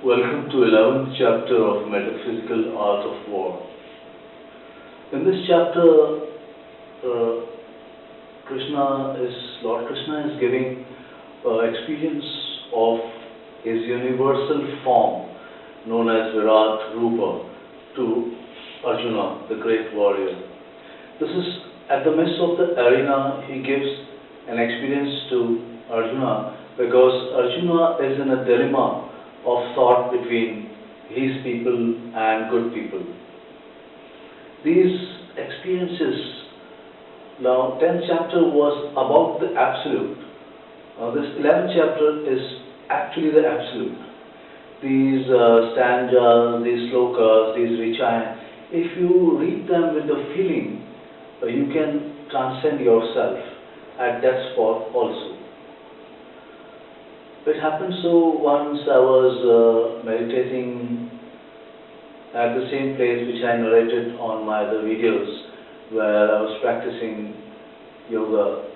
Welcome to 11th chapter of Metaphysical Art of War. In this chapter, uh, Lord Krishna is giving experience of his universal form known as Virat Rupa to Arjuna, the great warrior. This is at the midst of the arena, he gives an experience to Arjuna because Arjuna is in a dilemma of thought between his people and good people. These experiences, now 10th chapter was about the absolute. This 11th chapter is actually the absolute. These stanzas, these slokas, these vichaya, if you read them with the feeling, you can transcend yourself at that spot also. It happened so once I was meditating at the same place which I narrated on my other videos where I was practicing yoga.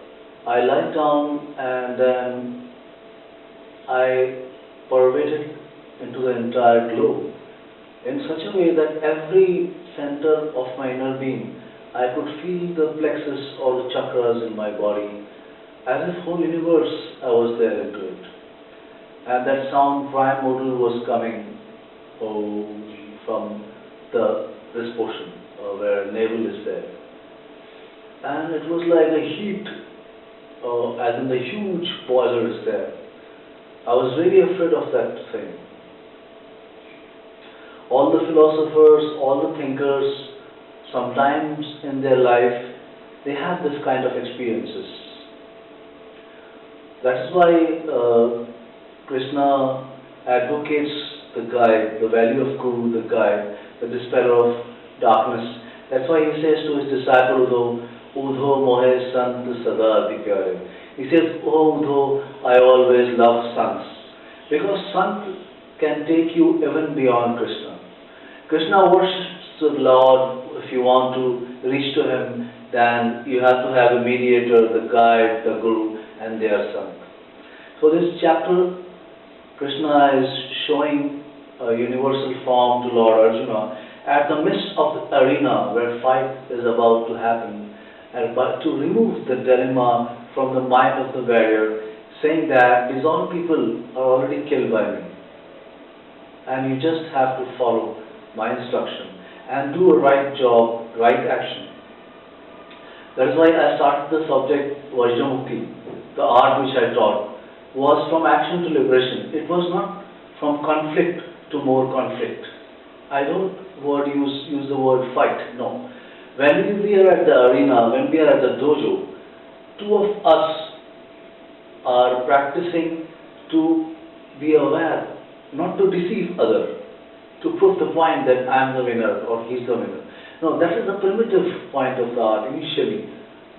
I lied down and then I pervaded into the entire globe in such a way that every center of my inner being, I could feel the plexus or the chakras in my body as if whole universe I was there into it. And that sound primordial was coming from this portion where navel is there. And it was like a heat, as in the huge boiler is there. I was really afraid of that thing. All the philosophers, all the thinkers, sometimes in their life, they have this kind of experiences. That is why Krishna advocates the guide, the value of Guru, the guide, the dispeller of darkness. That's why he says to his disciple Udho mohe sant sada ati pyare. He says, Oh Udho, I always love sants. Because sant can take you even beyond Krishna. Krishna worships the Lord. If you want to reach to him, then you have to have a mediator, the guide, the Guru, and their sant. So this chapter, Krishna is showing a universal form to Lord Arjuna at the midst of the arena where fight is about to happen, and but to remove the dilemma from the mind of the warrior, saying that these all people are already killed by me, and you just have to follow my instruction and do a right job, right action. That is why I started the subject Vajramukti, the art which I taught was from action to liberation. It was not from conflict to more conflict. I don't use the word fight, no. When we are at the arena, when we are at the dojo, two of us are practicing to be aware, not to deceive other, to prove the point that I am the winner or he is the winner. No, that is the primitive point of the art initially.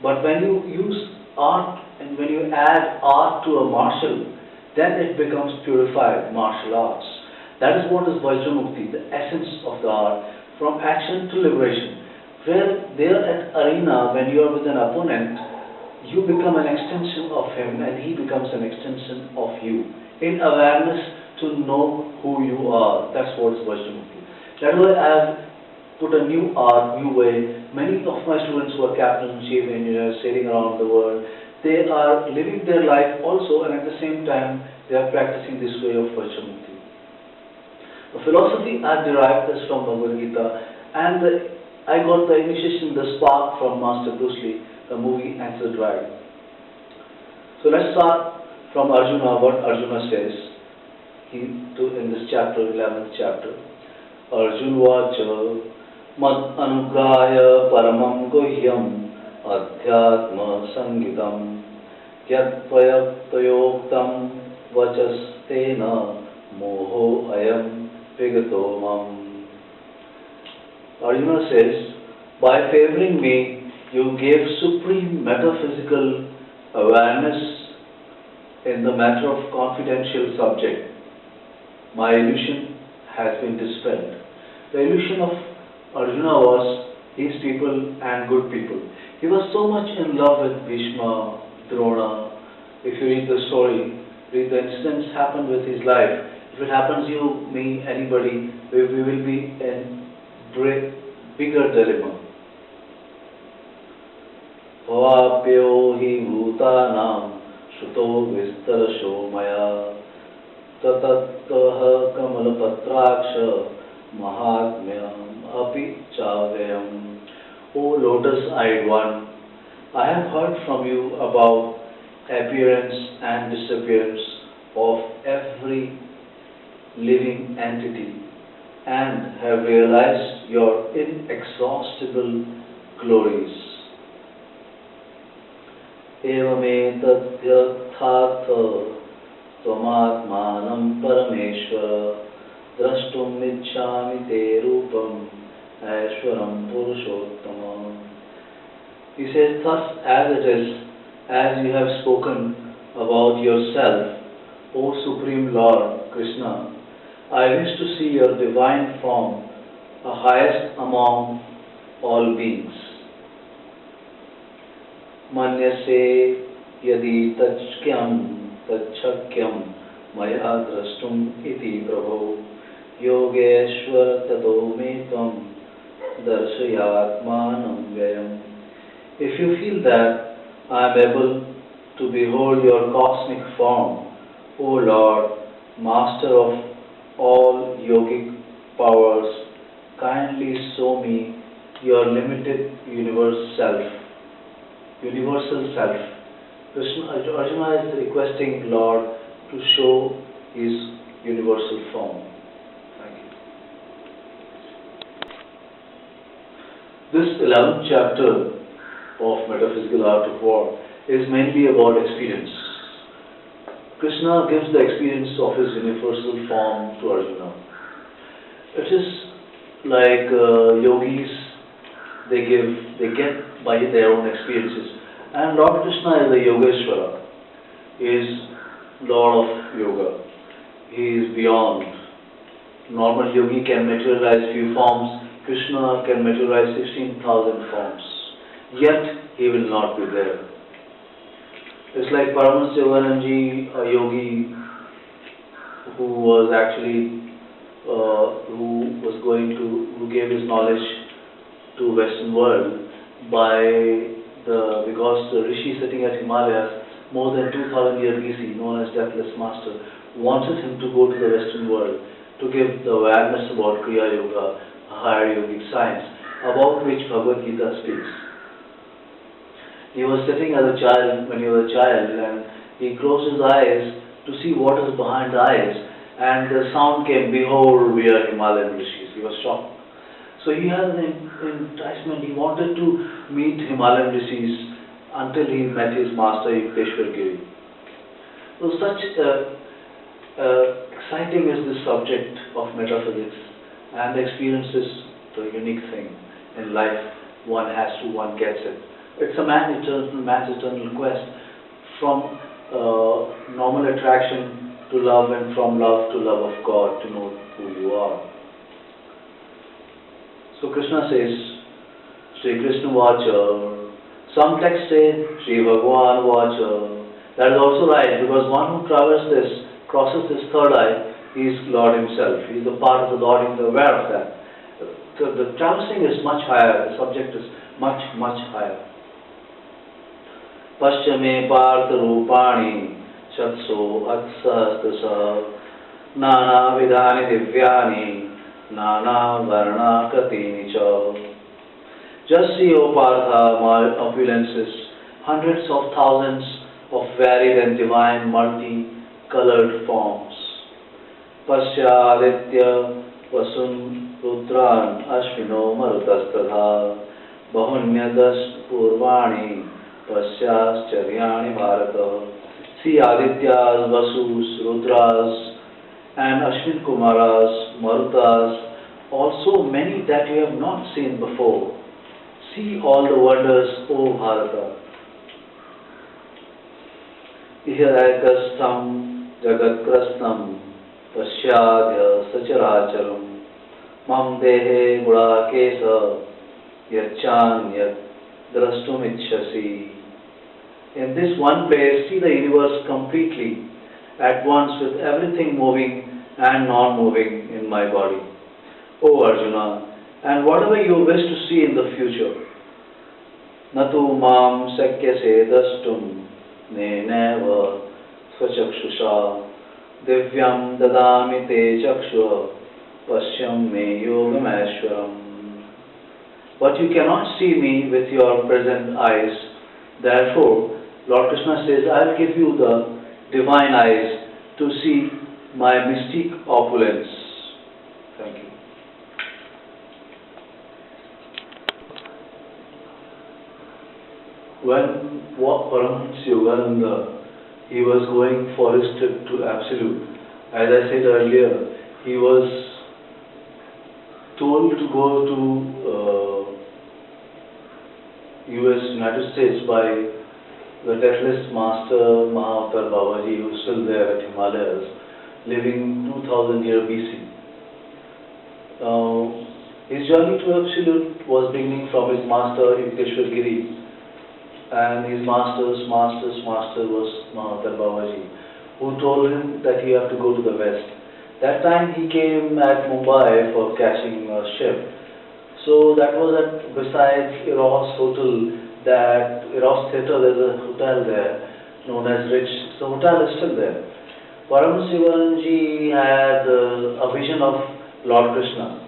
But when you use art and when you add art to a martial, then it becomes purified martial arts. That is what is Vajramukti, the essence of the art, from action to liberation. Where there at arena, when you are with an opponent, you become an extension of him and he becomes an extension of you. In awareness to know who you are. That's what is Vajramukti. That is why I have put a new art, new way. Many of my students who are captains, chief engineers, sailing around the world, they are living their life also, and at the same time, they are practicing this way of Vajramukti. The philosophy I derived this from Bhagavad Gita, and I got the initiation, the spark from Master Bruce Lee, the movie Answer Drive. So let's start from Arjuna, what Arjuna says in this chapter, 11th chapter. Arjuna Vacha Mad Anugraya Paramam Guhyam Adhyatma Sangitam Yat Payaptayoktam Vachastena Moho Ayam Vigato Mam. Arjuna says, by favoring me, you gave supreme metaphysical awareness in the matter of confidential subject. My illusion has been dispelled. The illusion of Arjuna was his people and good people. He was so much in love with Bhishma, Drona. If you read the story, read the incidents happened with his life. If it happens to you, me, anybody, we will be in bigger dilemma. भवाप्यो हि भूतानां श्रुतो विस्तरशो मया ततः कमलपत्राक्ष महात्म्यम् अपि चाव्ययम्. O lotus-eyed one, I have heard from you about appearance and disappearance of every living entity and have realized your inexhaustible glories. एवमेतद्यथार्थ त्वमात्मानं परमेश्वर द्रष्टुम् इच्छामि ते रूपम् ऐश्वरं पुरुषोत्तमम्. He says, thus as it is, as you have spoken about yourself, O Supreme Lord Krishna, I wish to see your divine form, the highest among all beings. मन्यसे यदि तच्छक्यं मया द्रष्टुम् इति प्रभो योगेश्वर ततो मे त्वं दर्शयात्मानं व्ययम्. If you feel that I am able to behold your cosmic form, O Lord, Master of all yogic powers, kindly show me your limited universal self. Arjuna is requesting Lord to show his universal form. Thank you. This 11th chapter of Metaphysical Art of War is mainly about experience. Krishna gives the experience of his universal form to Arjuna. It is like yogis, they get by their own experiences. And Lord Krishna is the Yogeshwara. He is Lord of Yoga. He is beyond. Normal yogi can materialize few forms. Krishna can materialize 16,000 forms. Yet he will not be there. It's like Paramahansa Yoganandaji, a yogi who was actually who gave his knowledge to Western world because the rishi sitting at Himalayas more than 2000 years BC, known as Deathless Master, wanted him to go to the Western world to give the awareness about Kriya Yoga, a higher yogic science, about which Bhagavad Gita speaks. He was sitting as a child, when he was a child, and he closed his eyes to see what is behind the eyes, and the sound came, "Behold, we are Himalayan rishis." He was shocked. So he had an enticement. He wanted to meet Himalayan rishis until he met his master Yukteswar Giri. So such exciting is this subject of metaphysics, and the experience is the unique thing in life. One gets it. It's man's eternal quest from normal attraction to love, and from love to love of God, to know who you are. So Krishna says, Sri Krishna Vacha. Some texts say Sri Bhagavan Vacha. That is also right, because one who crosses this third eye, he is Lord himself. He is a part of the Lord, he is aware of that. So the traversing is much higher, the subject is much, much higher. Paschame Partha Rupani Chatso Atsastasha Nana Vidhani Divyani Nana Varna Katini Cha. Just see, O Partha, my opulences, hundreds of thousands of varied and divine multi-colored forms. Pasya Aditya Vasun Rudran Ashvino Marutastadha Bahunyadas Purvani Pasyas Charyani Bharata. See Adityas, Vasus, Rudras, and Ashwin Kumaras, Marutas, also many that you have not seen before. See all the wonders, O Bharata. Ihayakastam Jagatkrastam Pasyadya Sacharacharam Mam Dehe Gudakesa Yachanyat Drastum Ichhasi. In this one place, see the universe completely, at once with everything moving and non-moving in my body. O Arjuna, and whatever you wish to see in the future, Natu mam sakyase dastum neneva swachakshusha divyam dadami te chakshua pasyam me yogamashwaram. But you cannot see me with your present eyes. Therefore, Lord Krishna says, I will give you the divine eyes to see my mystic opulence. Thank you. When Paramahansa Yogananda, he was going for his trip to Absolute, as I said earlier, he was told to go to US, United States by the deathless master Mahavatar Babaji, who is still there at Himalayas, living 2000 years BC. His journey to Absolute was beginning from his master Yukteswar Giri, and his master's master was Mahavatar Babaji, who told him that he have to go to the west. That time he came at Mumbai for catching a ship. So that was at besides Eros Hotel, that Eros Theatre, there's a hotel there known as Rich. So hotel is still there. Paramahansa Yogananda had a vision of Lord Krishna.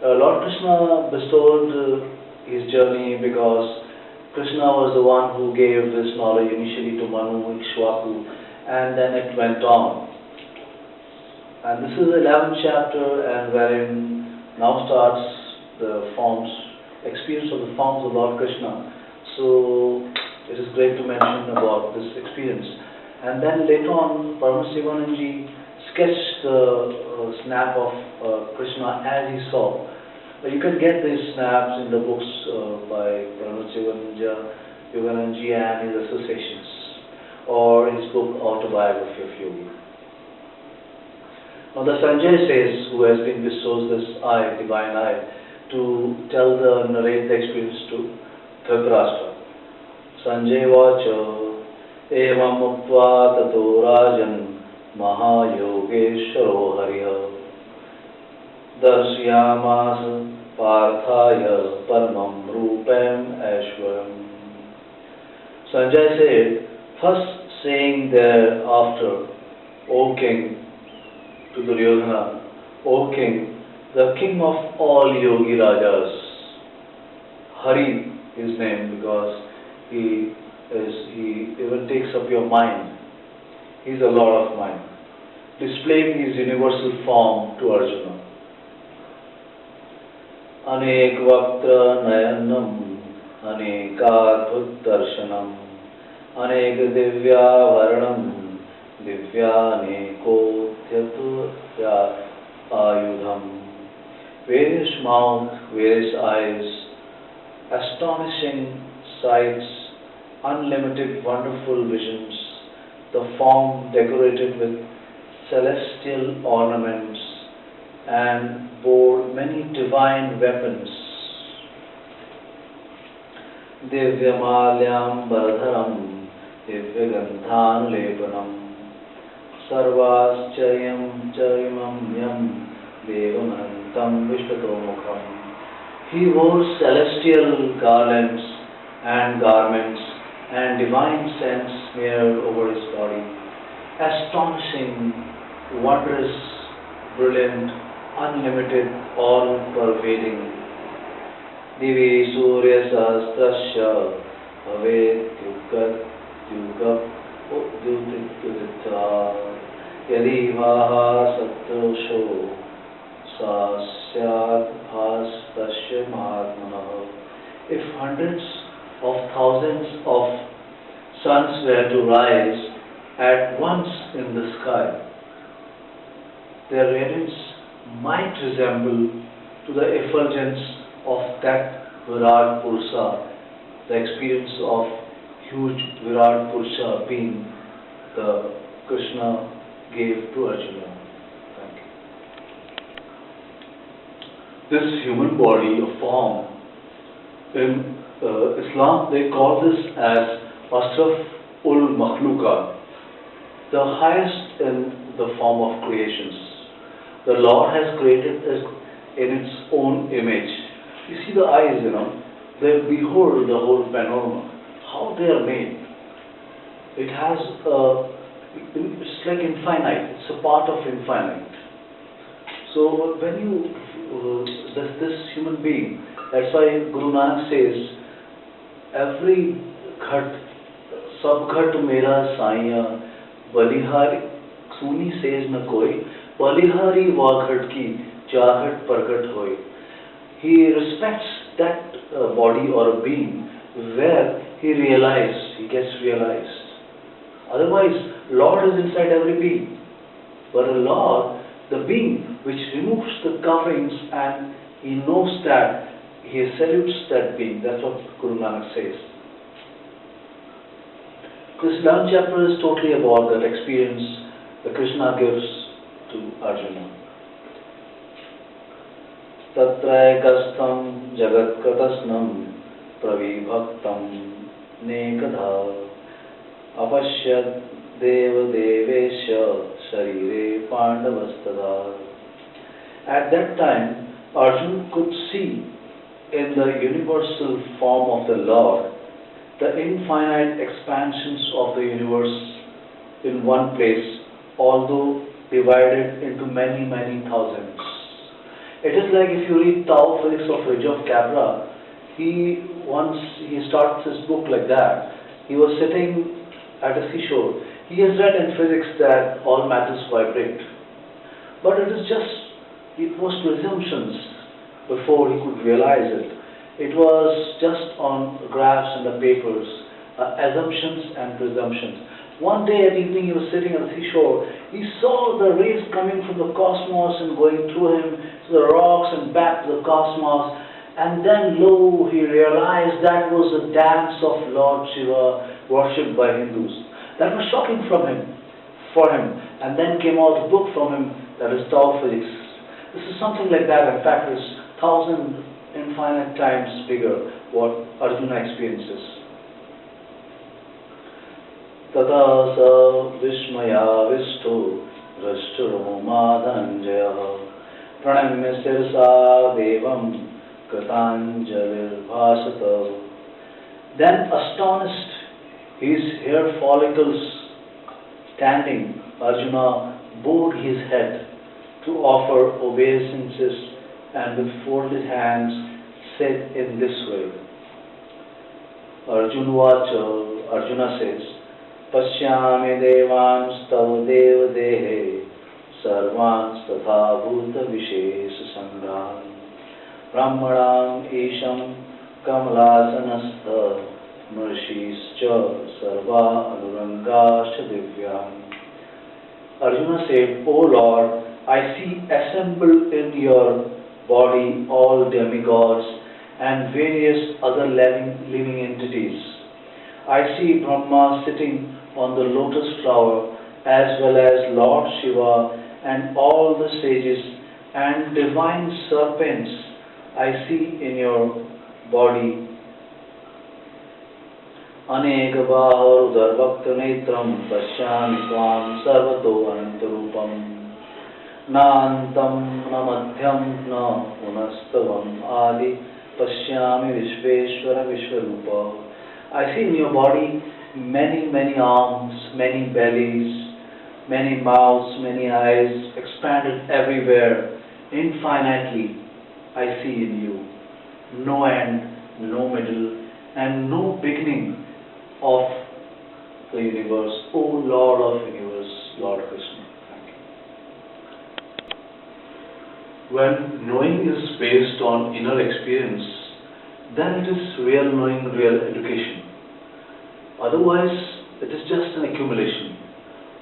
Lord Krishna bestowed his journey because Krishna was the one who gave this knowledge initially to Manu, Ikshwaku, and then it went on. And this is the 11th chapter, and wherein now starts the forms, experience of the forms of Lord Krishna. So it is great to mention about this experience. And then later on, Paramahansa Yogananda sketched the snap of Krishna as he saw. You can get these snaps in the books by Paramahansa Yogananda and his associations, or his book Autobiography of Yogi. Now the Sanjay says, who has been bestowed this eye, divine eye, to narrate the experience to Dhritarashtra. Sanjay vacha evam mukva tato rajan mahayogeshwaro hariha darsyamas parthaya paramam rupam ashwaram. Sanjay said, first saying thereafter, O king, to Duryodhana, O king, the king of all yogi rajas. Hari his name because he even takes up your mind. He is a lord of mind. Displaying his universal form to Arjuna. Anek vaktra nayanam, anekadbhut darshanam, anek divya varanam, divyane kotyatu ayudham. Various mouth, various eyes, astonishing sights, unlimited wonderful visions, the form decorated with celestial ornaments and bore many divine weapons. Divyamalyam baradharam, divyagandhanulepanam, sarvaschayam charimam yam devamanantam vishvatomukham. He wore celestial garlands and garments and divine scents smeared over his body. Astonishing, wondrous, brilliant, unlimited, all-pervading. Divi Surya Sahasrasya Bhavet Yugat Yugap Udyudita Yadi Vaha Satrosho Sasyat Bhastasya Mahatmana. If hundreds of thousands of suns were to rise at once in the sky, their radiance might resemble to the effulgence of that Virat Purusha, the experience of huge Virat Purusha being the Krishna gave to Arjuna. Thank you. This human body, a form, in Islam they call this as Ashraf ul Makhluka, the highest in the the form of creations. The Lord has created us in its own image. You see the eyes, they behold the whole panorama, how they are made. It has, it's like infinite, it's a part of infinite. So when you, this human being, that's why Guru Nanak says, every ghat, sab ghat mera saiya, balihari, suni says na koi, balihari va ghat ki, jahat pargat hoy. He respects that body or a being where he gets realized. Otherwise, Lord is inside every being. But a Lord, the being which removes the coverings and he knows that, he salutes that being. That's what Guru Nanak says. This 11th chapter is totally about that experience that Krishna gives to Arjuna. Tatraikastham jagatkatasnam pravibhaktam nekadha apashyad deva devesya sharire pandavastada. At that time, Arjuna could see in the universal form of the Lord the infinite expansions of the universe in one place, although divided into many, many thousands. It is like if you read Tao Physics of Ridge of Capra, he starts his book like that. He was sitting at a seashore. He has read in physics that all matters vibrate. But it was presumptions before he could realize it. It was just on graphs and the papers, assumptions and presumptions. One day at evening he was sitting at the seashore. He saw the rays coming from the cosmos and going through him to the rocks and back to the cosmos. And then, lo, he realized that was a dance of Lord Shiva worshipped by Hindus. That was shocking for him. And then came out a book from him, that is Tao Physics. This is something like that. In fact, it's 1,000 infinite times bigger what Arjuna experiences. Tata sa vishmaya vishto drashturoma dhananjaya pranamya sirsa devam katanjalir bhasata. Then astonished, his hair follicles standing, Arjuna bowed his head to offer obeisances and with folded hands said in this way. Arjuna says, Pasyami devans tav dev dehe sarvans tatha bhuta vishesha sanghan brahmanam isham kamalasanastha mrishischa sarva anurangasha divyam. Arjuna said, O Lord, I see assembled in your body all demigods and various other living entities. I see Brahma sitting on the lotus flower as well as Lord Shiva and all the sages and divine serpents I see in your body. Aneka bahar udar bhakta netram pashyami tvam sarvato anantarupam. Nantam na madhyam na punastavam adi pashyami vishveshwara vishwarupa. I see in your body many, many arms, many bellies, many mouths, many eyes, expanded everywhere, infinitely. I see in you no end, no middle, and no beginning of the universe. O Lord of universe, Lord Krishna. When knowing is based on inner experience, then it is real knowing, real education. Otherwise, it is just an accumulation.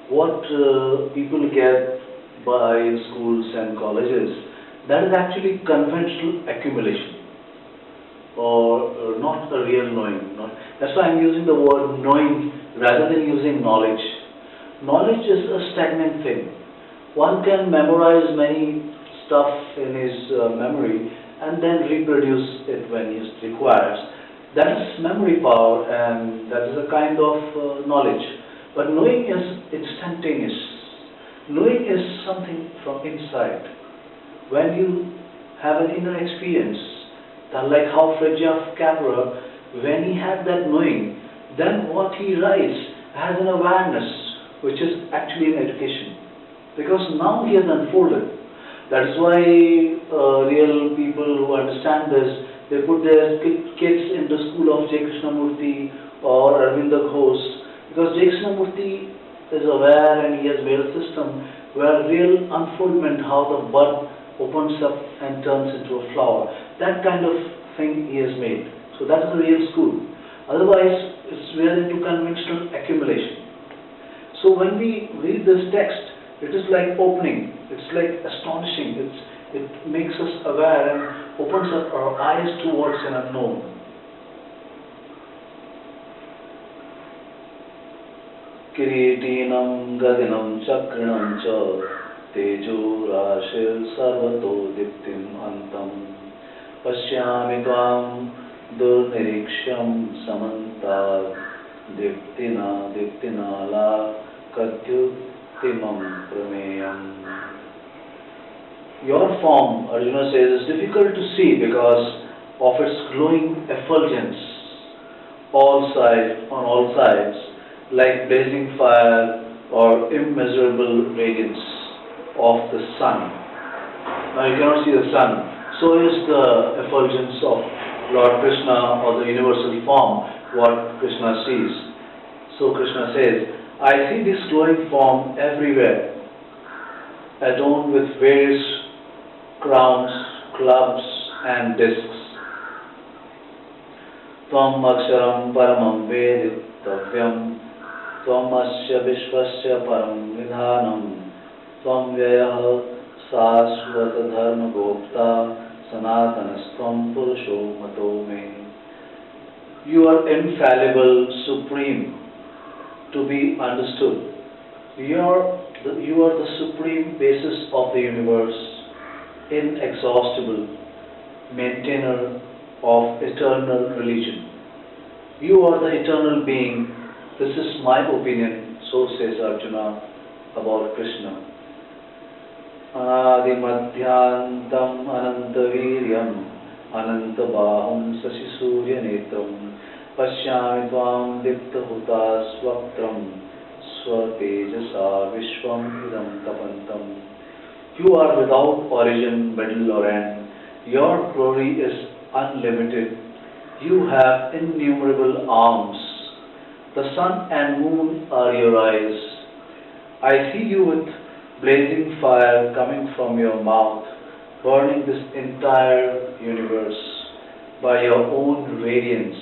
What people get by schools and colleges, that is actually conventional accumulation, or not a real knowing. That's why I'm using the word knowing rather than using knowledge. Knowledge is a stagnant thing. One can memorize many stuff in his memory and then reproduce it when he requires. That is memory power, and that is a kind of knowledge. But knowing is instantaneous. Knowing is something from inside. When you have an inner experience, that like how Fritjof Capra, when he had that knowing, then what he writes has an awareness, which is actually an education. Because now he has unfolded. That is why real people who understand this, they put their kids in the school of J. Krishnamurti or Arvinda Ghosh, because J. Krishnamurti is aware and he has made a system where real unfoldment, how the bud opens up and turns into a flower. That kind of thing he has made. So that is the real school. Otherwise, we are into conventional accumulation. So when we read this text, it is like opening, it's like astonishing, it makes us aware and opens up our eyes towards an unknown. Kiritinam gadinam chakrinam cha tejo rashil sarvato diptim antam pashyami tvam durniriksham samanta diptina la katyutimam prameyam. Your form, Arjuna says, is difficult to see because of its glowing effulgence on all sides, like blazing fire or immeasurable radiance of the sun. Now you cannot see the sun. So is the effulgence of Lord Krishna or the universal form, what Krishna sees. So Krishna says, I see this glowing form everywhere, adorned with various crowns, clubs and discs. Tvam aksharam paramam vedittavyam Tvamasya vishvasya param vidhanam Tvam vyayah sasvata dharma gopta Sanatanastvam purusho mato me. You are infallible, supreme, to be understood. You are the supreme basis of the universe, inexhaustible, maintainer of eternal religion. You are the eternal being. This is my opinion, so says Arjuna about Krishna. Anadimadhyantam anantaviryam anantabahum sasisuryanetram pashyami tvam diptahuta svaktram swatejasa vishwam idam tapantam. You are without origin, middle or end. Your glory is unlimited. You have innumerable arms. The sun and moon are your eyes. I see you with blazing fire coming from your mouth, burning this entire universe by your own radiance.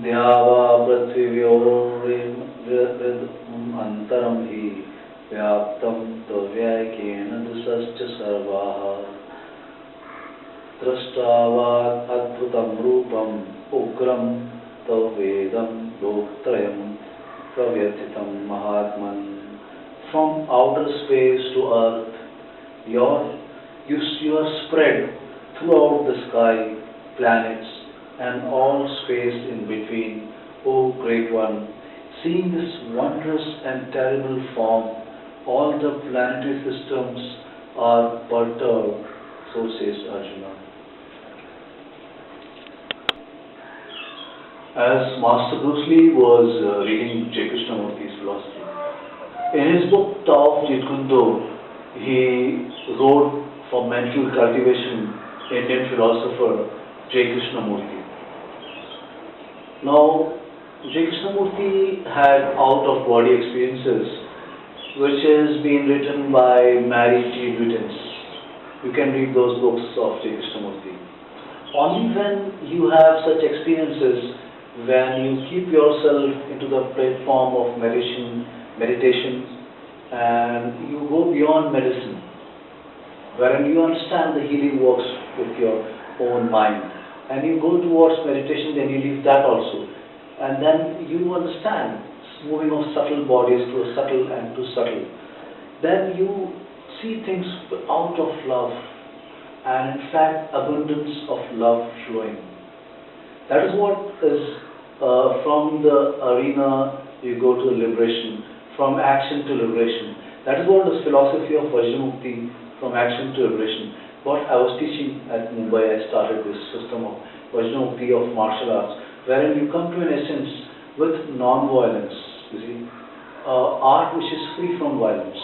Dhyava prithivyorim antaram hi vyaptam tavyakena dusascha sarvaha drashtavat adbhutam rupam ugram tavedam loktrayam pravyathitam mahatman. From outer space to earth, you are spread throughout the sky, planets, and all space in between, O Great One. Seeing this wondrous and terrible form, all the planetary systems are perturbed, so says Arjuna. As Master Bruce Lee was reading J. Krishnamurti's philosophy, in his book Tao of Jeet Kune Do, he wrote for mental cultivation Indian philosopher J. Krishnamurti. Now, J. Krishnamurti had out-of-body experiences which has been written by Mary T. Lutens. You can read those books of J. Krishnamurti. Only when you have such experiences, when you keep yourself into the platform of meditation, and you go beyond medicine, wherein you understand the healing works with your own mind, and you go towards meditation, then you leave that also, and then you understand moving of subtle bodies to a subtle and to subtle. Then you see things out of love, and in fact abundance of love flowing. That is what is from the arena you go to liberation. from action to liberation. That is what the philosophy of Vajramukti, from action to liberation. What I was teaching at Mumbai, I started this system of Vajramukti of martial arts, wherein you come to an essence with non-violence, you see, art which is free from violence,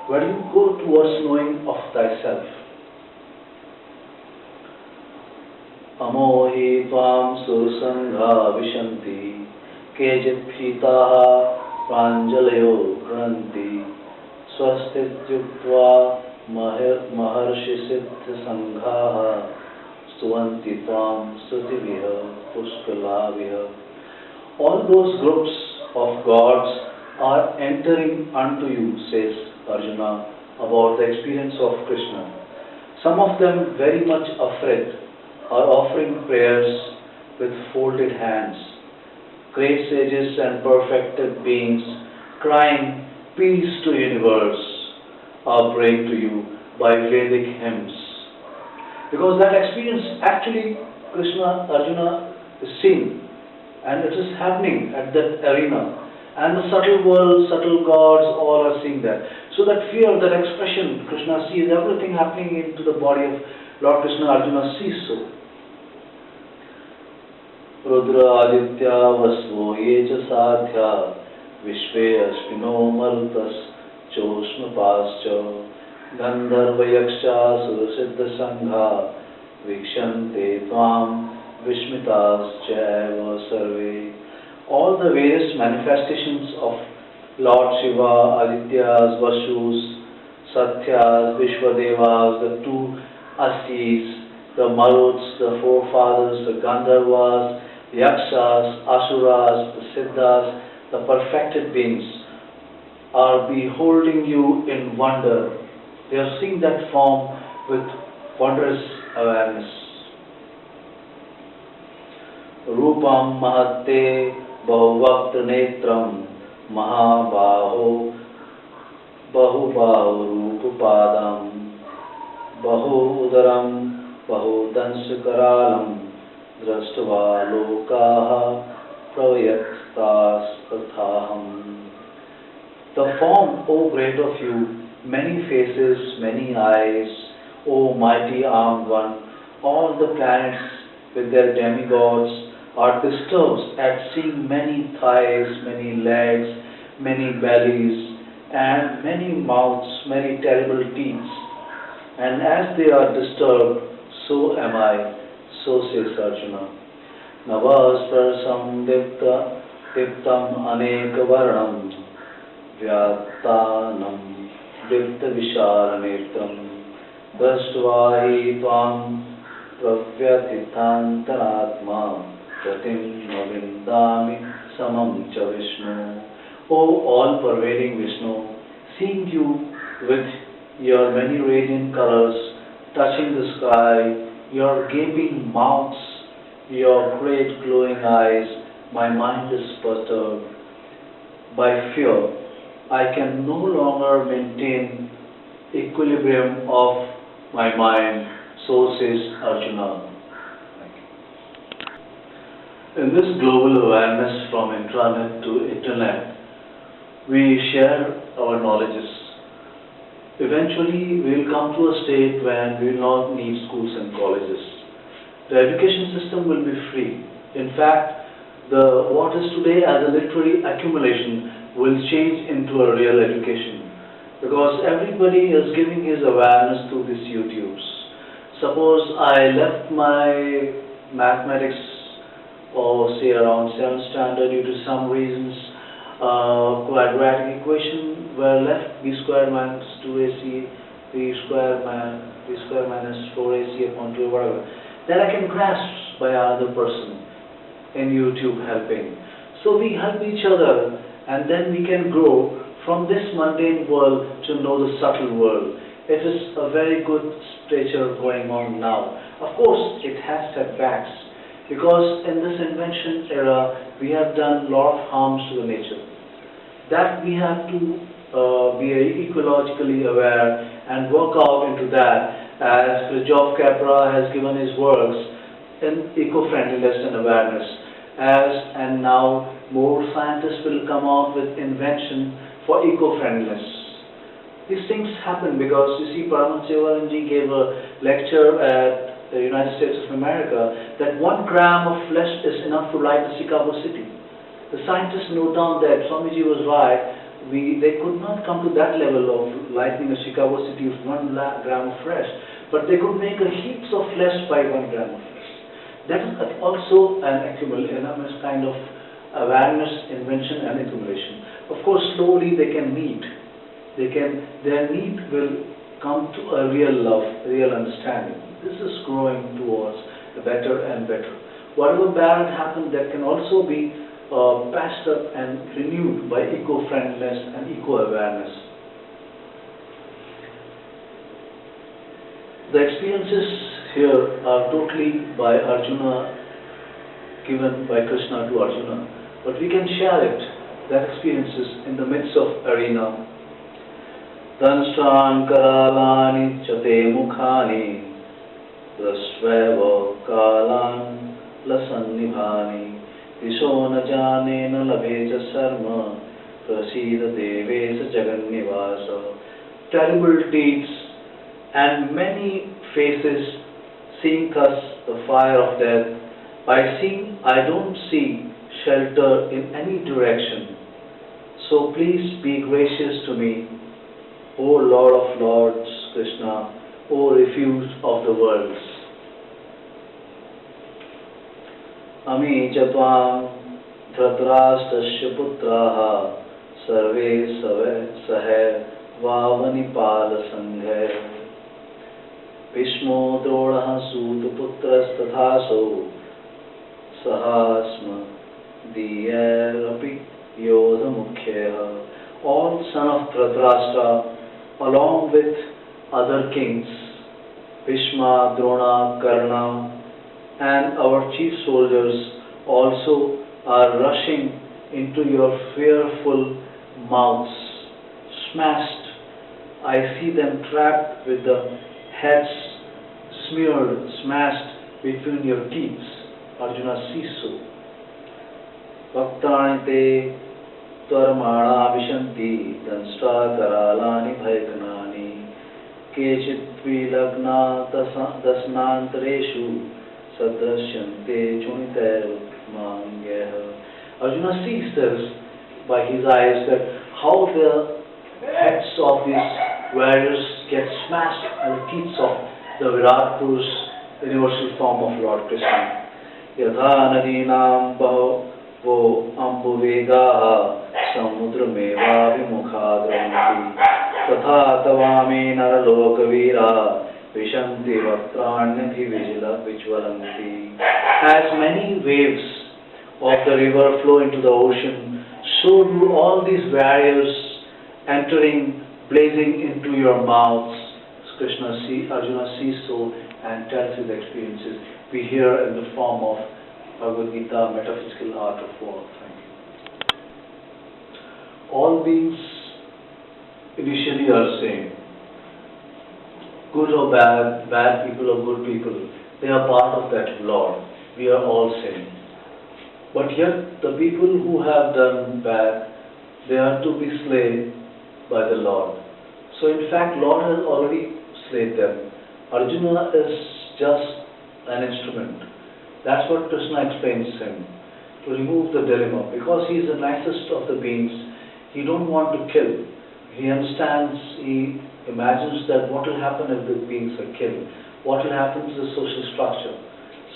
where you go towards knowing of thyself. अमोहि त्वां सुरसङ्घा विशन्ति केचित् भीताः प्राञ्जलयो गृह्णन्ति स्वस्तित्युक्त्वा महर्षिसिद्धसङ्घाः स्तुवन्ति त्वां स्तुतिभिः पुष्कलाभिः. All those groups of gods are entering unto you, says Arjuna, about the experience of Krishna. Some of them very much afraid are offering prayers with folded hands. Great sages and perfected beings crying peace to universe are praying to you by Vedic hymns. Because that experience actually Krishna, Arjuna is seeing, and it is happening at that arena. And the subtle world, subtle gods, all are seeing that. So that fear, that expression, Krishna sees everything happening into the body of Lord Krishna. Arjuna sees so. Rudra Aditya Vasvo Yeja Sadhya Vishve Ashvino Marutas Choshma Pascha Gandharva Yaksha Surasiddha Sangha Vikshante Tvam Vishmitas Jaiva Sarve. All the various manifestations of Lord Shiva, Adityas, Vashus, Satyas, Vishwadevas, the two Astis, the Maruts, the forefathers, the Gandharvas, the Yakshas, Asuras, the Siddhas, the perfected beings are beholding you in wonder. They are seeing that form with wondrous awareness. Rupam Mahatte Bahuvakta Netram Mahabaho Bahubahu Rupapadam Bahu Udaram Bahu Danshakaralam Drashtava Lokaha Prayakstas Tathaham. The form, O great of you, many faces, many eyes, O mighty armed one, all the planets with their demigods are disturbed at seeing many thighs, many legs, many bellies, and many mouths, many terrible teeth. And as they are disturbed, so am I, so says Arjuna. Navasparsam diptam aneka varnam vyattanam dipta visharanetram dashtvahi tvam pravyathitantaratma pratim navindami samam cha Vishnu. O all-pervading Vishnu, seeing you with your many radiant colors touching the sky, your gaping mouths, your great glowing eyes, my mind is perturbed by fear. I can no longer maintain equilibrium of my mind, so says Arjuna. In this global awareness from intranet to internet, we share our knowledges. Eventually, we will come to a state when we will not need schools and colleges. The education system will be free. In fact, what is today as a literary accumulation will change into a real education, because everybody is giving his awareness through these YouTubes. Suppose I left my mathematics, or say around 7th standard, due to some reasons, quadratic equation were left, b square minus 2ac, b square minus 4ac upon 2, whatever. That I can grasp by another person in YouTube helping. So we help each other, and then we can grow from this mundane world to know the subtle world. It is a very good stature going on now. Of course, it has setbacks, because in this invention era, we have done a lot of harms to the nature. That we have to be ecologically aware and work out into that, as Fritjof Capra has given his works in eco-friendliness and awareness. And now more scientists will come out with invention for eco-friendliness. These things happen because you see Paramahansa Yoganandaji gave a lecture at the United States of America that 1 gram of flesh is enough to light the Chicago city. The scientists note down that Swamiji was right. They could not come to that level of lightening a Chicago city with 1 gram of flesh, but they could make a heaps of flesh by 1 gram of flesh. That is also an enormous kind of awareness, invention and accumulation. Of course, slowly they can meet. Their need will come to a real love, real understanding. This is growing towards a better and better. Whatever bad happened, that can also be patched up and renewed by eco-friendliness and eco-awareness. The experiences here are totally by Arjuna, given by Krishna to Arjuna, but we can share it, that experiences, in the midst of arena. Danstran karalani chate mukhani dasveva kalan lasannibhani Visho na jane na labheja sarma prasida devesa jagannivasa. Terrible deeds and many faces sink us the fire of death. By seeing, I don't see shelter in any direction. So please be gracious to me, O Lord of Lords, Krishna, O refuge of the worlds. Ami Japam Dhritarashtrasya putraha sarve sahe vavanipala sanghe Bhishmo Dronaha Sutaputras tathaso sahasma diyarapi yodha mukhya. All son of Dhritarashtra, along with other kings, Bhishma, Drona, Karna, and our chief soldiers also are rushing into your fearful mouths, smashed. I see them trapped with the heads smeared, smashed between your teeth. Arjuna sees so. Bhaktani te Tvarmana vishanti danshta karalani bhaykanani kechit vilagna dasnantareshu sadrashyante chuniter mangyah. Arjuna sees this by his eyes, that how the heads of these warriors get smashed and the teeth of the Virat Purush, the universal form of Lord Krishna. Yatha nadinam vo ambuvega samudrameva vimukhadranti tatha tavami naralokavira vishanti vatranyati vijvalanti. As many waves of the river flow into the ocean, so do all these warriors entering, blazing into your mouths. Arjuna sees so and tells his experiences. We hear in the form of Bhagavad Gita, Metaphysical Art of War. Thank you. All beings initially are same. Good or bad, bad people or good people, they are part of that Lord. We are all same. But yet, the people who have done bad, they are to be slain by the Lord. So in fact, Lord has already slain them. Arjuna is just an instrument. That's what Krishna explains to him, to remove the dilemma. Because he is the nicest of the beings, he don't want to kill. He understands, he imagines that what will happen if the beings are killed. What will happen to the social structure.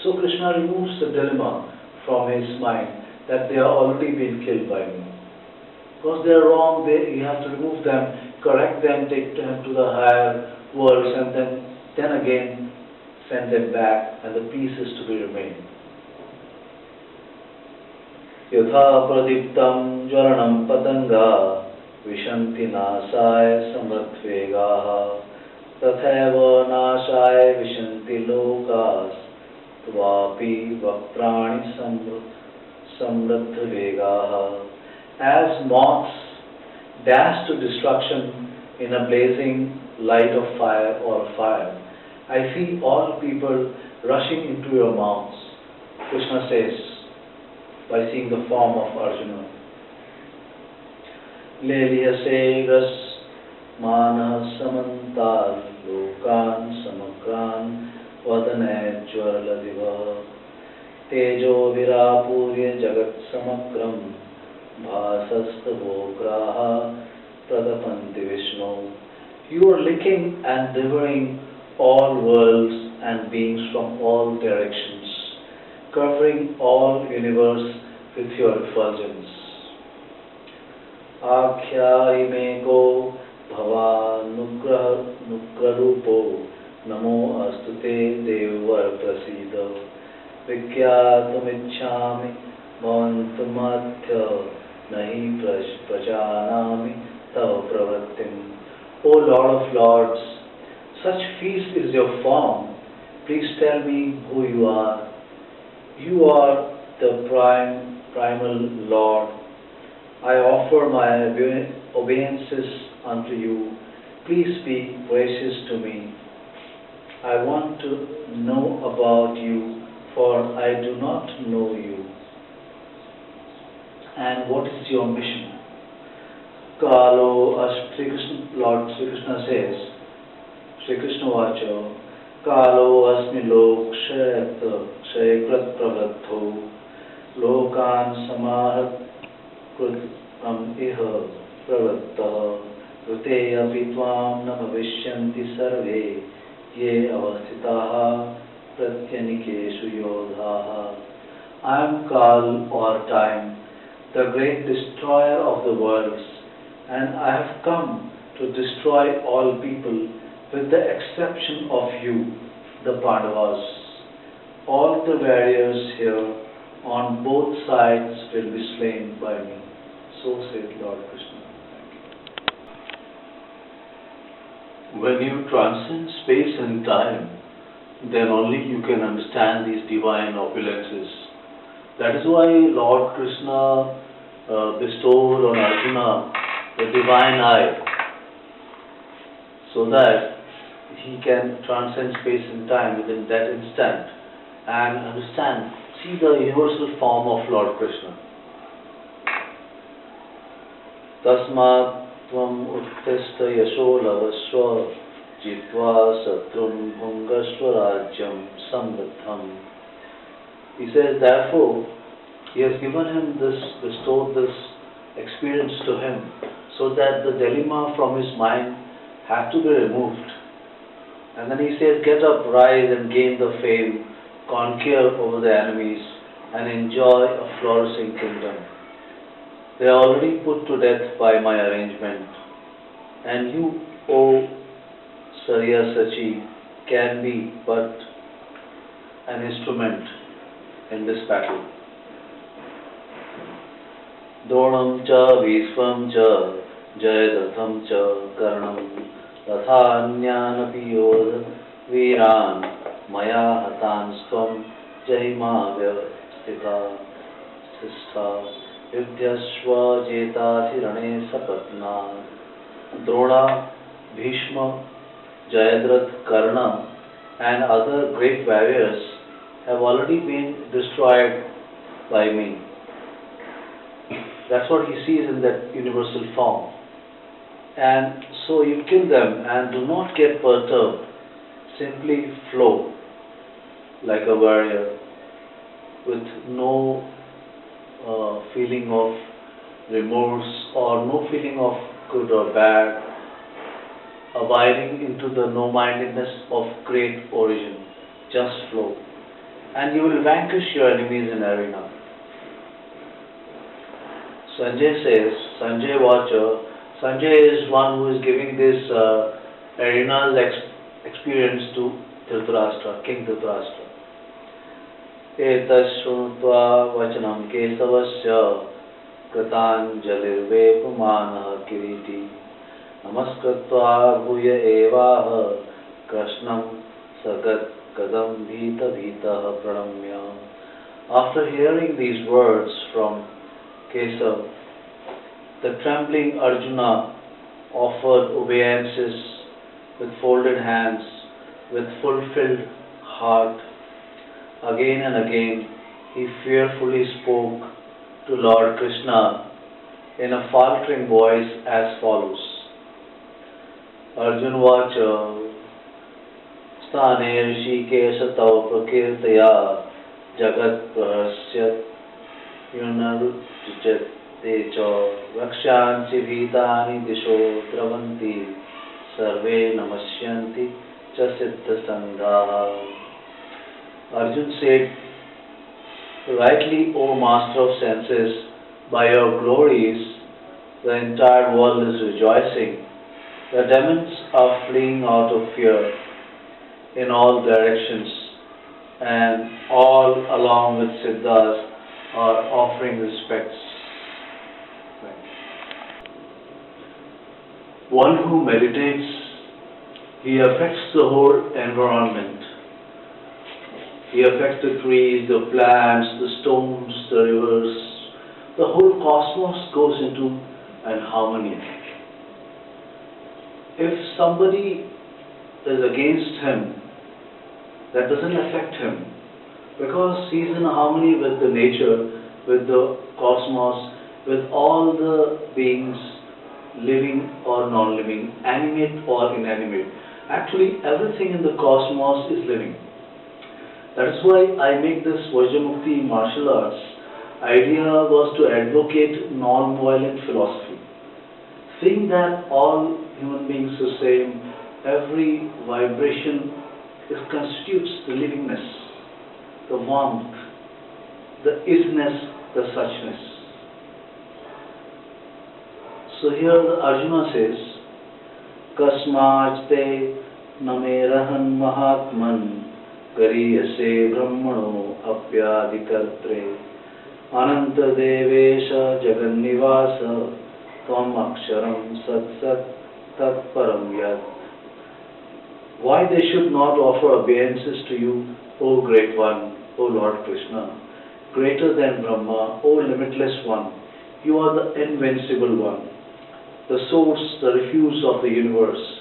So Krishna removes the dilemma from his mind, that they are already being killed by me. Because they are wrong, you have to remove them, correct them, take them to the higher worlds, and then again send them back, and the peace is to be remained. Yatha pradiptam jvaranam patanga vishanti nasaya samrattvegaha tathaiva nasaya vishanti lokas tvapi vaktrani samrattvegaha. As moths dash to destruction in a blazing light of fire or fire, I see all people rushing into your mouths, Krishna says, by seeing the form of Arjuna. Lelyasegas manah samantal lokan samagran vadanejwarladiva tejo virapurya jagat samagram bhasastavograha pratapanti Vishnu. You are licking and devouring all worlds and beings from all directions, covering all universe with your effulgence. आख्यायिमेको भवानुग्ररूपो नमो अस्तु ते देववर प्रसीद विज्ञातुमिच्छामि भवन्तुमद्य नहि प्रजानामि तव प्रवृत्तिम्. O Lord of Lords, such feast is your form. Please tell me who you are. You are the primal Lord. I offer my obeisances unto you. Please be gracious to me. I want to know about you, for I do not know you. And what is your mission? Kalo, as Lord Sri Krishna says, Sri Krishna Vacho, Kalo asmi lok shayakrat pravratho lokan samahat कृतं इह प्रवृत्तः ऋते अपि त्वां न भविष्यन्ति सर्वे ये अवस्थिताः प्रत्यनिकेषु योधाः. I am Kal or time, the great destroyer of the worlds, and I have come to destroy all people with the exception of you, the Pandavas. All the warriors here on both sides will be slain by me. So said Lord Krishna. When you transcend space and time, then only you can understand these divine opulences. That is why Lord Krishna bestowed on Arjuna the divine eye, so that he can transcend space and time within that instant and understand, see the universal form of Lord Krishna. Tasmat tvam uttista yasho lavasva jitva satrun bhungasva rajyam samriddham. He says, therefore, he has given him this, bestowed this experience to him, so that the dilemma from his mind has to be removed. And then he says, get up, rise and gain the fame, conquer over the enemies, and enjoy a flourishing kingdom. They are already put to death by my arrangement, and you, O Saryasachi, can be but an instrument in this battle. Dronam cha Viswam cha Jayadatham cha Karnam Rathanyanapi Yodha Viran Maya Hatansvam Jayima Vyastita Sistha Yudhyasva Jetasi Rane Sapatna. Drona, Bhishma, Jayadratha, Karna and other great warriors have already been destroyed by me. That's what he sees in that universal form. And so you kill them and do not get perturbed. Simply flow like a warrior with no feeling of remorse or no feeling of good or bad, abiding into the no-mindedness of great origin. Just flow. And you will vanquish your enemies in arena. Sanjay says, Sanjay Vacha, Sanjay is one who is giving this arena's experience to Dhritarashtra, King Dhritarashtra. Etashrutva vachanam kesavasya kritanjalirvepumanah kiriti namaskritva bhuya evaha krishnam sagat kadam bhita bhita pranamya. After hearing these words from Kesav, the trembling Arjuna offered obeisances with folded hands, with fulfilled heart. Again and again, he fearfully spoke to Lord Krishna in a faltering voice as follows. Arjun Vacha Sthane Rishikesh Tau Prakirtaya Jagat Prahasyat Yunarujate Cha Rakshansi Bhitani Disho Dravanti Sarve Namasyanti Cha Siddha Sangha. Arjun said, rightly, O Master of Senses, by your glories the entire world is rejoicing. The demons are fleeing out of fear in all directions, and all along with Siddhas are offering respects. One who meditates, he affects the whole environment. He affects the trees, the plants, the stones, the rivers. The whole cosmos goes into an harmony. If somebody is against him, that doesn't affect him, because he's in harmony with the nature, with the cosmos, with all the beings, living or non-living, animate or inanimate. Actually, everything in the cosmos is living. That is why I make this Vajramukti martial arts. Idea was to advocate non-violent philosophy. Seeing that all human beings are the same, every vibration constitutes the livingness, the warmth, the isness, the suchness. So here the Arjuna says, Kasmajte namerahan mahatman gariyase brahmano apyadikartre ananta devesha jagannivasa tvam aksharam sat sat tat param yat. Why they should not offer obeisances to you, O Great One, O Lord Krishna, greater than Brahma, O Limitless One. You are the Invincible One, the source, the refuse of the universe,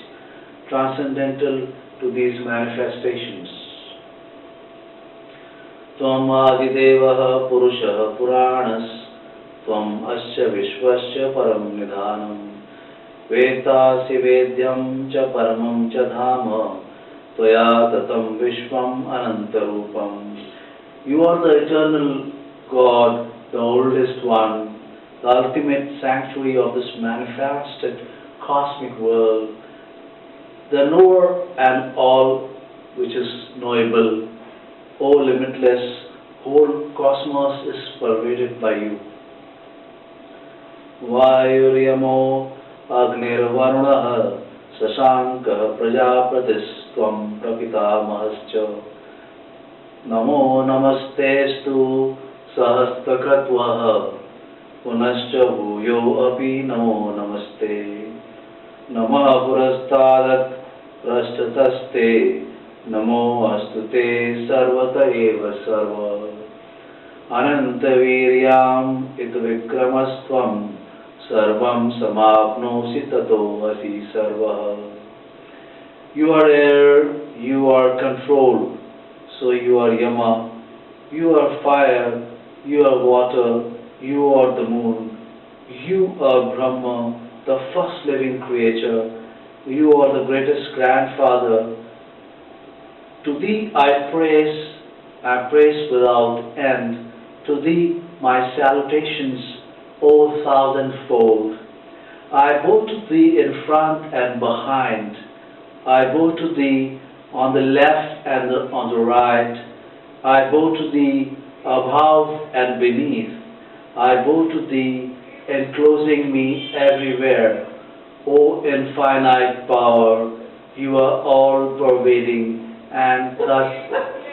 transcendental to these manifestations. Tvam Adidevaha Purushaha Puranas Tvam Asya Vishwasya Param Nidhanam Vetasi Vedyam Cha Paramam Cha Dhama Tvaya Tatam Vishwam Anantarupam. You are the eternal God, the oldest one, the ultimate sanctuary of this manifested cosmic world, the knower and all which is knowable. O limitless, whole cosmos is pervaded by you. Vayuryamo Agnirvarunaha Sashankaha Prajapratisvam Prapitamahascha Namo Namastestu Sahastakratvaha Punascha Bhuyo Api Namo Namaste Namah Purastadat Prasthataste Namo Astute Sarvata Eva Sarva Ananta Viryam Itvikramasthvam Sarvam Samapnosi Tato Asi Sarva. You are air, you are control, so you are Yama, you are fire, you are water, you are the moon, you are Brahma, the first living creature, you are the greatest grandfather. To thee I praise without end. To thee my salutations, O thousandfold. I bow to thee in front and behind. I bow to thee on the left and on the right. I bow to thee above and beneath. I bow to thee enclosing me everywhere. O infinite power, you are all pervading, and thus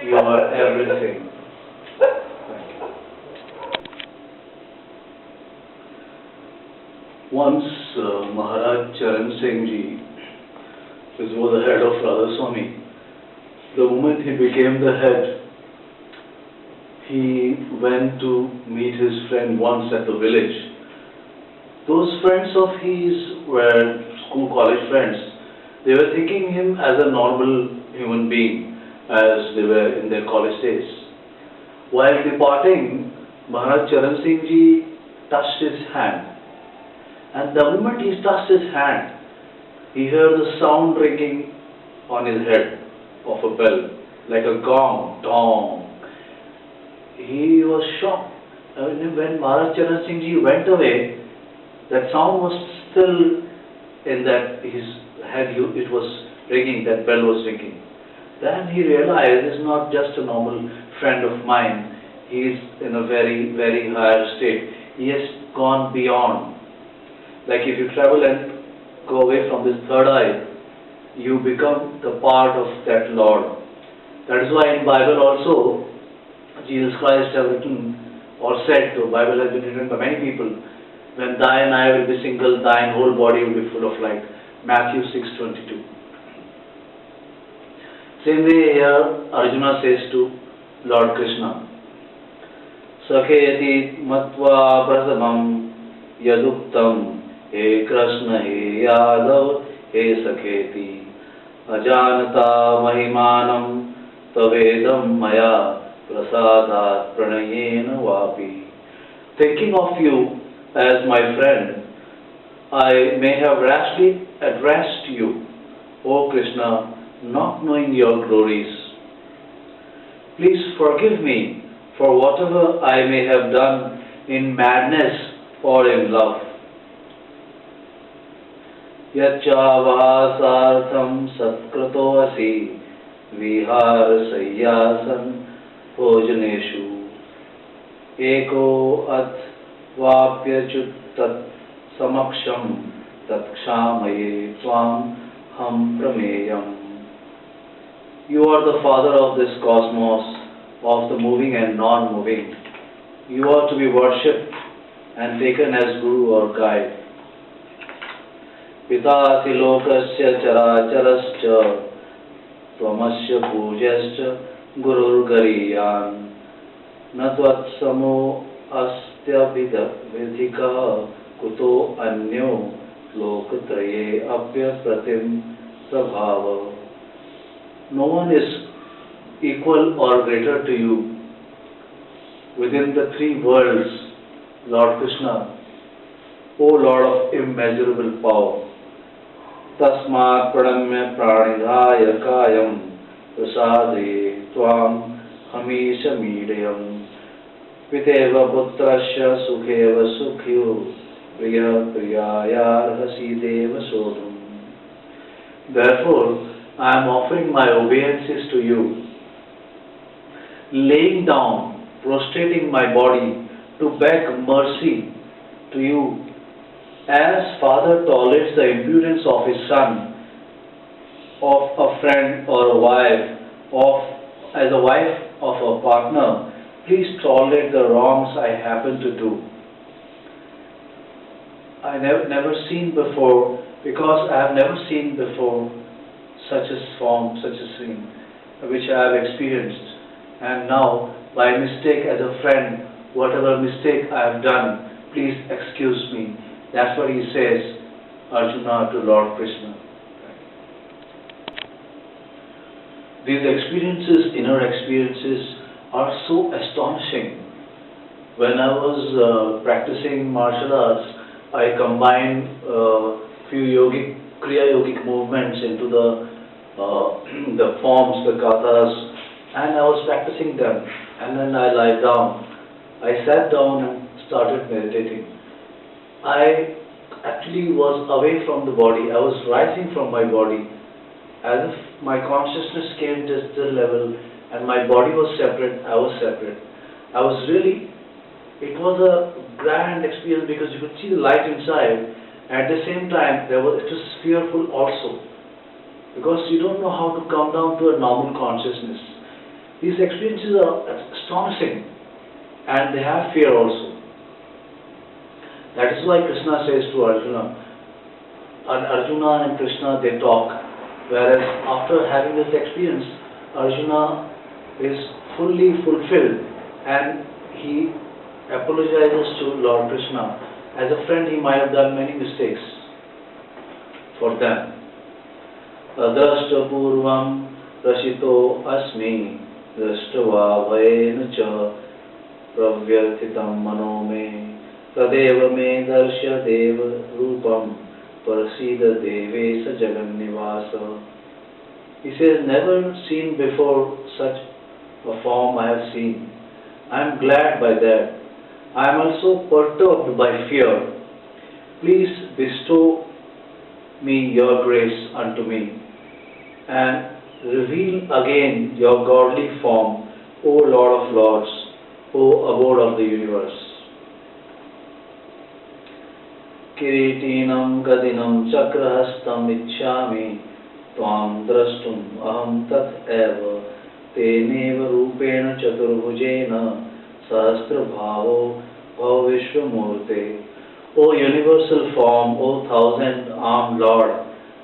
you are everything. Once Maharaj Charan Singh Ji, who was the head of Radha Swami, the moment he became the head, he went to meet his friend once at the village. Those friends of his were school college friends. They were thinking him as a normal human being as they were in their college days. While departing, Maharaj Charan Singh Ji touched his hand And the moment he touched his hand, he heard the sound ringing on his head of a bell, like a gong, dong. He was shocked. When Maharaj Charan Singh Ji went away, that sound was still in that his head, it was ringing, that bell was ringing. Then he realized it's not just a normal friend of mine. He is in a very, very higher state. He has gone beyond. Like if you travel and go away from this third eye, you become the part of that Lord. That is why in Bible also, Jesus Christ have written or said, the Bible has been written by many people, when thine eye will be single, thine whole body will be full of light. Matthew 6:22. Same way here, Arjuna says to Lord Krishna, Sakheti matva prasamam yaduktam he Krishna he Yadav he Sakheti ajanata mahimanam tavedam maya prasadat pranayena vapi. Thinking of you as my friend, I may have rashly addressed you, O Krishna, not knowing your glories. Please forgive me for whatever I may have done in madness or in love. Yachavasartham satkrato asi vihar sayyasan bhojaneshu eko at vapyachut tat samaksham tat kshamaye tvam ham prameyam. You are the Father of this cosmos, of the moving and non-moving. You are to be worshipped and taken as Guru or guide. Pitasi lokasya characharascha tvamasya pujascha gurur gariyan natvat samo astya vidhika kuto anyo lokatraye apya pratim sabhava. No one is equal or greater to you within the three worlds, Lord Krishna, O Lord of immeasurable power. Tasmat pranamya pranidhaya kayam prasade tvam hamisha midayam piteva putrasya sukheva sukhyo priya priyayarhasi deva sodham. Therefore, I am offering my obeisances to you, laying down, prostrating my body to beg mercy to you, as father tolerates the impudence of his son, of a friend or a wife, as a wife of a partner. Please tolerate the wrongs I happen to do. I never seen before, because I have never seen before such a form, such a scene, which I have experienced. And now, by mistake as a friend, whatever mistake I have done, please excuse me. That's what he says, Arjuna to Lord Krishna. These experiences, inner experiences, are so astonishing. When I was practicing martial arts, I combined few Kriya yogic movements into the forms, the kathas, and I was practicing them. And then I lie down. I sat down and started meditating. I actually was away from the body. I was rising from my body, as if my consciousness came to the level and my body was separate, I was separate. It was a grand experience because you could see the light inside. At the same time, it was fearful also, because you don't know how to come down to a normal consciousness. These experiences are astonishing, and they have fear also. That is why Krishna says to Arjuna, and Arjuna and Krishna, they talk, whereas after having this experience, Arjuna is fully fulfilled, and he apologizes to Lord Krishna. As a friend, he might have done many mistakes for them. Adrashta purvam rashito asmi drashtva bhaena cha pravyarthitam mano me तदेव मे दर्श्य देव रूपम Parasida Devesa Jagannivasa. He says, never seen before such a form I have seen. I am glad by that. I am also perturbed by fear. Please bestow me your grace unto me and reveal again your godly form, O Lord of Lords, O abode of the universe. किरीटिनं गदिनं चक्रहस्तं इच्छामि त्वां द्रष्टुम् अहं तत् एव तेनैव रूपेण चतुर्भुजेन सहस्रभावो भव विश्वमूर्ते. O universal form, O thousand-armed Lord,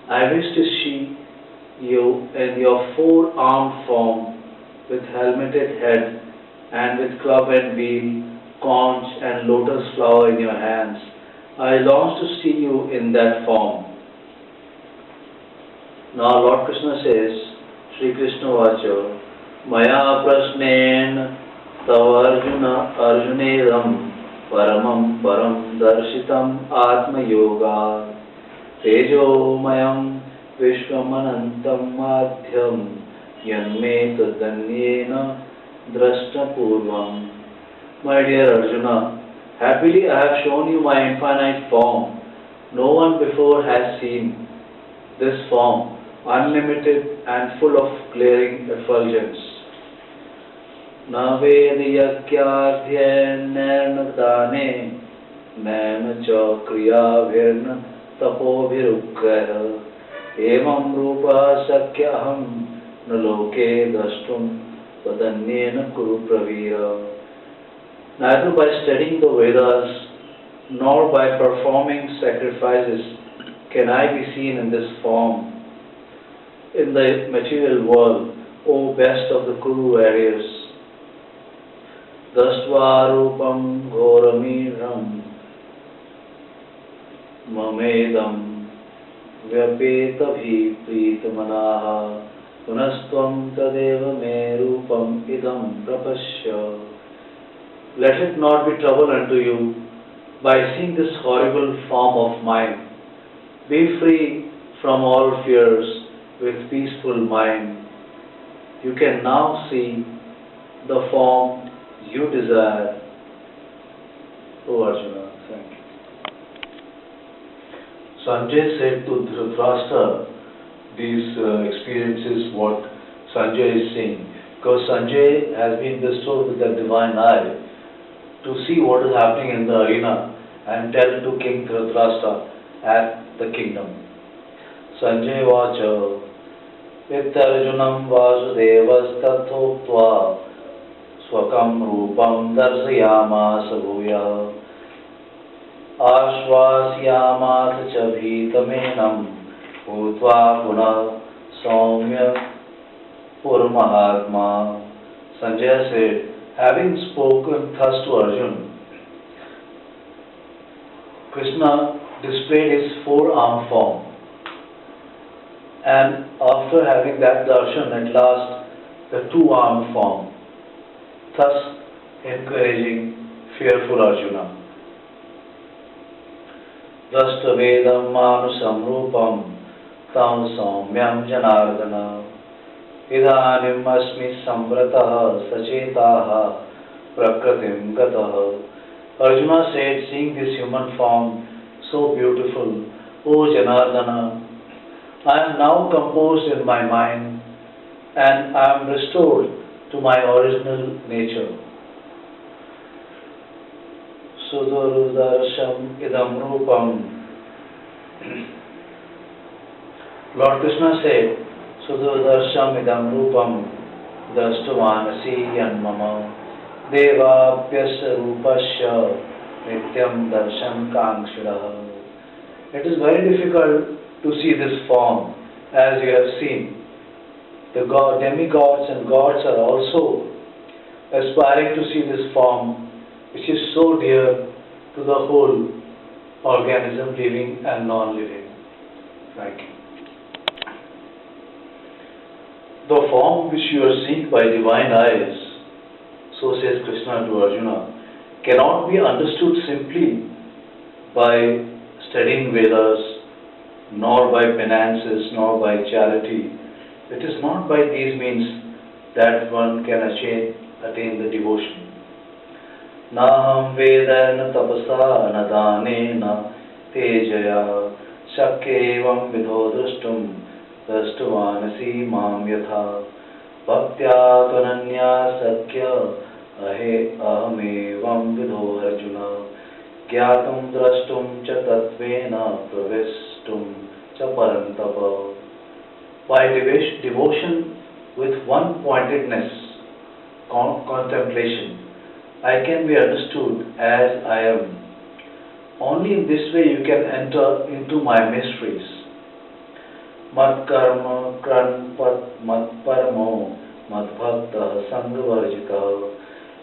I wish to see you in your four-armed form with helmeted head and with club and wheel, conch and lotus flower in your hands. I long to see you in that form. Now Lord Krishna says, Sri Krishna Vacha, Maya prasnen tav arjuneram paramam param darshitam atma yoga tejo mayam vishwamanantam madhyam yanme tadanyena drashta purvam. My dear Arjuna, happily I have shown you my infinite form. No one before has seen this form, unlimited and full of glaring effulgence. Na vedyakyadhyenena dane nena cha kriyabhirna tapobhirugrah evam rupa sakyaham na loke drashtum tadanyena kuru pravira. Neither by studying the Vedas nor by performing sacrifices can I be seen in this form in the material world, O best of the Kuru warriors. Dastva rupam ghoramidram mamedam vyapeta pritamanaha punastvam tadeva me rupam idam prapasya. Let it not be trouble unto you by seeing this horrible form of mine. Be free from all fears with peaceful mind. You can now see the form you desire. O Arjuna, thank you. Sanjay said to Dhritarashtra these experiences, what Sanjay is saying, because Sanjay has been bestowed with the divine eye to see what is happening in the arena and tell to King Dhritarashtra at the kingdom. Sanjay Vacha Vitarjunam Vasudevas Tathoktva Swakam Rupam Darsayamasa Bhuya Ashvasyamasa Cha Bhitamenam Bhutva Puna Saumya Purmahatma. Sanjay said, having spoken thus to Arjuna, Krishna displayed his four-armed form, and after having that darshan, at last the two-armed form, thus encouraging fearful Arjuna. Drashta vedam manusam rupam tam saumyam janardana idanim asmi samvrataha sachetaha prakratim gataha. Arjuna said, seeing this human form so beautiful, O Janardana, I am now composed in my mind and I am restored to my original nature. Sudurdarsham idam rupam. Lord Krishna said, Sudurdarsham idam rupam drashtuvanasi yanmama devapyasya rupasya nityam darshan kankshiraha. It is very difficult to see this form, as you have seen. The demigods and gods are also aspiring to see this form, which is so dear to the whole organism, living and non-living. Thank you. The form which you are seeing by divine eyes, so says Krishna to Arjuna, cannot be understood simply by studying Vedas, nor by penances, nor by charity. It is not by these means that one can attain the devotion. Naham vedana tapasa na danena tejaya shakyevam vidho drashtum drashtuvanasi mam yatha bhaktya tvananya sakya ahe ahamevam vidho arjuna Gyatum drashtum cha tatvena pravestum cha parantapa. By devotion with one-pointedness, contemplation, I can be understood as I am. Only in this way you can enter into my mysteries. Mat karma kranpat mat paramo mat bhakta sangvarjita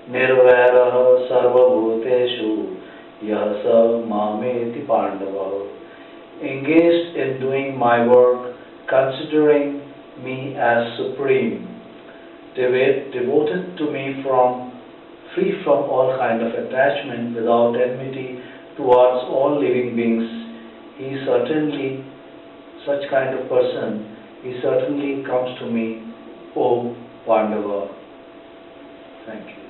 nirvairah sarva bhuteshu Yasa mameti pandava. Engaged in doing my work, considering me as supreme, devoted to me free from all kind of attachment, without enmity towards all living beings, he certainly, such kind of person, he certainly comes to me, O Pandava. Thank you.